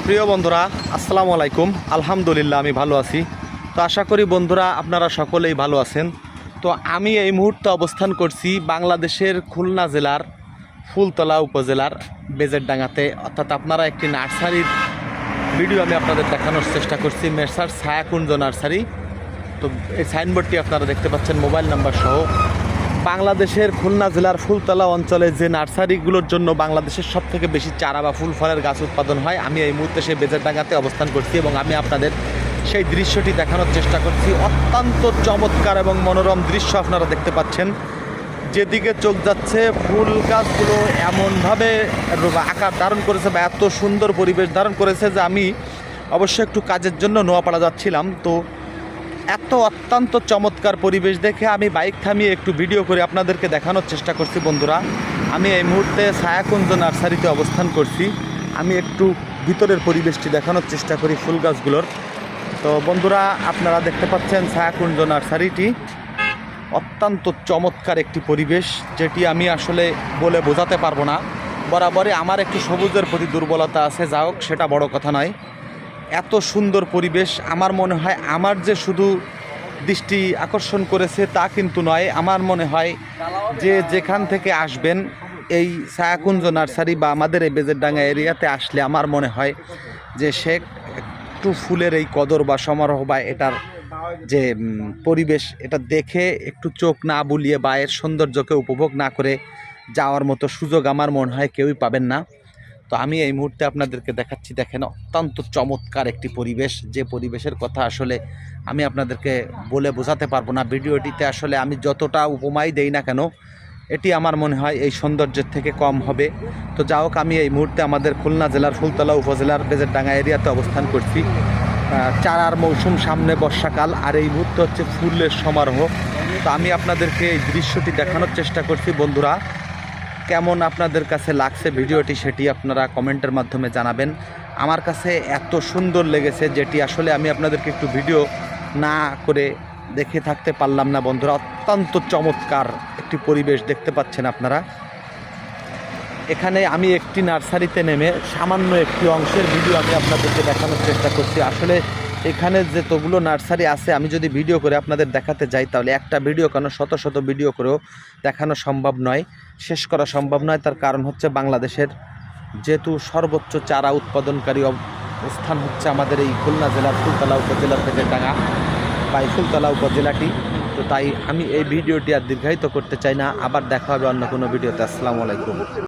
প্রিয় বন্ধুরা, আসসালামু আলাইকুম। আলহামদুলিল্লাহ আমি ভালো আছি। তো আশা করি বন্ধুরা আপনারা সকলেই ভালো আছেন। তো আমি এই মুহূর্তে অবস্থান করছি বাংলাদেশের খুলনা জেলার ফুলতলা উপজেলার বেজেরডাঙ্গাতে, অর্থাৎ আপনারা একটি নার্সারির ভিডিও আমি আপনাদের দেখানোর চেষ্টা করছি, মেসার্স ছায়াকুঞ্জ নার্সারি। তো এই সাইনবোর্ডটি আপনারা দেখতে পাচ্ছেন মোবাইল নাম্বার সহ। বাংলাদেশের খুলনা জেলার ফুলতলা অঞ্চলে যে নার্সারিগুলোর জন্য বাংলাদেশের সবথেকে বেশি চারা বা ফুল ফলের গাছ উৎপাদন হয়, আমি এই মুহূর্তে সেই বেজেরডাঙ্গাতে অবস্থান করছি এবং আমি আপনাদের সেই দৃশ্যটি দেখানোর চেষ্টা করছি। অত্যন্ত চমৎকার এবং মনোরম দৃশ্য আপনারা দেখতে পাচ্ছেন। যেদিকে চোখ যাচ্ছে ফুল গাছগুলো এমনভাবে আকার ধারণ করেছে বা এত সুন্দর পরিবেশ ধারণ করেছে যে আমি অবশ্য একটু কাজের জন্য নোয়াপাড়া যাচ্ছিলাম। তো এত অত্যন্ত চমৎকার পরিবেশ দেখে আমি বাইক থামিয়ে একটু ভিডিও করে আপনাদেরকে দেখানোর চেষ্টা করছি। বন্ধুরা, আমি এই মুহূর্তে ছায়াকুঞ্জ নার্সারিতে অবস্থান করছি। আমি একটু ভিতরের পরিবেশটি দেখানোর চেষ্টা করি ফুল গাছগুলোর। তো বন্ধুরা, আপনারা দেখতে পাচ্ছেন ছায়াকুঞ্জ নার্সারিটি অত্যন্ত চমৎকার একটি পরিবেশ, যেটি আমি আসলে বলে বোঝাতে পারবো না। বরাবরই আমার একটু সবুজের প্রতি দুর্বলতা আছে, যা হোক সেটা বড় কথা নয়। এত সুন্দর পরিবেশ আমার মনে হয় আমার যে শুধু দৃষ্টি আকর্ষণ করেছে তা কিন্তু নয়। আমার মনে হয় যে যেখান থেকে আসবেন এই ছায়াকুঞ্জ নার্সারি বা আমাদের এই বেজেরডাঙ্গা এরিয়াতে আসলে আমার মনে হয় যে সে একটু ফুলের এই কদর বা সমারোহ বা এটার যে পরিবেশ, এটা দেখে একটু চোখ না বুলিয়ে বা এর সৌন্দর্যকে উপভোগ না করে যাওয়ার মতো সুযোগ আমার মনে হয় কেউই পাবেন না। তো আমি এই মুহূর্তে আপনাদেরকে দেখাচ্ছি, দেখেন অত্যন্ত চমৎকার একটি পরিবেশ, যে পরিবেশের কথা আসলে আমি আপনাদেরকে বলে বোঝাতে পারবো না। ভিডিওটিতে আসলে আমি যতটা উপমাই দেই না কেন, এটি আমার মনে হয় এই সৌন্দর্যের থেকে কম হবে। তো যা হোক, আমি এই মুহূর্তে আমাদের খুলনা জেলার ফুলতলা উপজেলার বেজেরডাঙ্গা এরিয়াতে অবস্থান করছি। চারার মৌসুম সামনে, বর্ষাকাল, আর এই মুহূর্তে হচ্ছে ফুলের সমারোহ। তো আমি আপনাদেরকে এই দৃশ্যটি দেখানোর চেষ্টা করছি। বন্ধুরা, কেমন আপনাদের কাছে লাগছে ভিডিওটি সেটি আপনারা কমেন্টের মাধ্যমে জানাবেন। আমার কাছে এত সুন্দর লেগেছে যেটি আসলে আমি আপনাদেরকে একটু ভিডিও না করে দেখে থাকতে পারলাম না। বন্ধুরা, অত্যন্ত চমৎকার একটি পরিবেশ দেখতে পাচ্ছেন আপনারা। এখানে আমি একটি নার্সারিতে নেমে সামান্য একটি অংশের ভিডিও আমি আপনাদেরকে দেখানোর চেষ্টা করছি। আসলে এখানে যতগুলো নার্সারি আছে আমি যদি ভিডিও করে আপনাদের দেখাতে যাই তাহলে একটা ভিডিও কেন শত শত ভিডিও করেও দেখানো সম্ভব নয়, শেষ করা সম্ভব নয়। তার কারণ হচ্ছে বাংলাদেশের যেহেতু সর্বোচ্চ চারা উৎপাদনকারী স্থান হচ্ছে আমাদের এই খুলনা জেলার ফুলতলা উপজেলার বেজেরডাঙ্গা বা এই ফুলতলা উপজেলাটি। তো তাই আমি এই ভিডিওটি আর দীর্ঘায়িত করতে চাই না। আবার দেখা হবে অন্য কোনো ভিডিওতে। আসসালামু আলাইকুম।